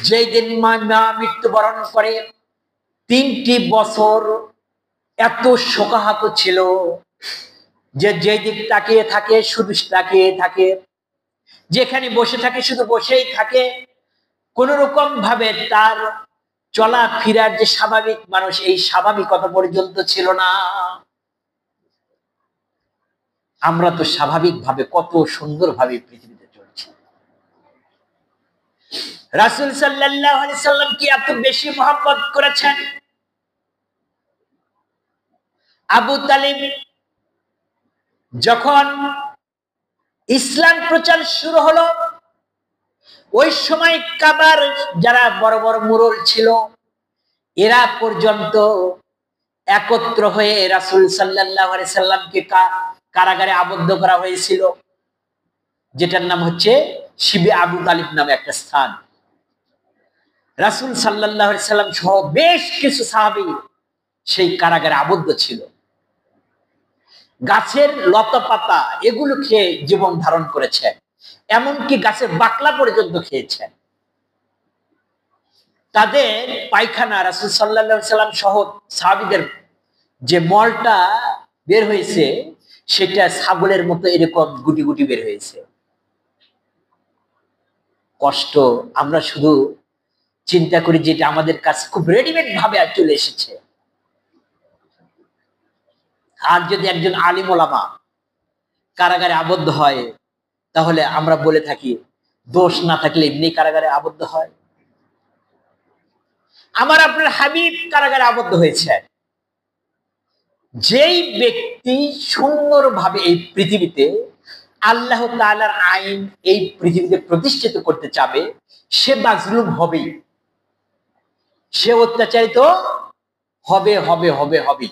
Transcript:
যেই দিন মা মৃত্যুবরণ করে 3টি বছর এত শোকাহত ছিল যে যেই দিক তাকিয়ে থাকে শুধু তাকিয়ে থাকে, যেখানে বসে থাকে শুধু বসেই থাকে, কোন রকম ভাবে তার চলা ফিরার যে স্বাভাবিক মানুষ, এই স্বাভাবিকতা পর্যন্ত ছিল না। আমরা তো স্বাভাবিকভাবে কত সুন্দরভাবে পৃথিবীতে চলছি। রাসূল সাল্লাল্লাহু আলাইহি সাল্লাম কি এত বেশি মহব্বত করেছেন। আবু তালিব যখন ইসলাম প্রচার শুরু হলো, ওই সময় কাবার যারা বড় বড় মুরল ছিল এরা পর্যন্ত একত্র হয়ে রাসূল সাল্লাল্লাহু আলাইহি সাল্লামকে কারাগারে আবদ্ধ করা হয়েছিল, যেটার নাম হচ্ছে শিবে আবু তালিব নামে একটা স্থান। রাসূল সাল্লাল্লাহু আলাইহি সাল্লাম সহ বেশ কিছু সাহাবী সেই কারাগারে আবদ্ধ ছিল। গাছের লতা পাতা এগুলো খেয়ে জীবন ধারণ করেছেন, এমনকি গাছের বাকলা পর্যন্ত খেয়েছেন। তাদের পায়খানা রাসূল সাল্লাল্লাহু আলাইহি সাল্লাম সহ সাহাবীদের যে মলটা বের হয়েছে সেটা ছাগলের মতো এরকম গুটি গুটি বের হয়েছে। কষ্ট আমরা শুধু চিন্তা করি যেটা আমাদের কাছে খুব রেডিমেড ভাবে চলে এসেছে। আর যদি একজন আলিম ওলামা কারাগারে আবদ্ধ হয় তাহলে আমরা বলে থাকি দোষ না থাকলে এমনি কারাগারে আবদ্ধ হয়। আমার আপনার হাবিব কারাগারে আবদ্ধ হয়েছে। যেই ব্যক্তি সুন্দরভাবে এই পৃথিবীতে আল্লাহ তাআলার আইন এই পৃথিবীতে প্রতিষ্ঠিত করতে চাবে, সে মাজলুম হবেই, সে অত্যাচারিত হবে হবে হবে হবে।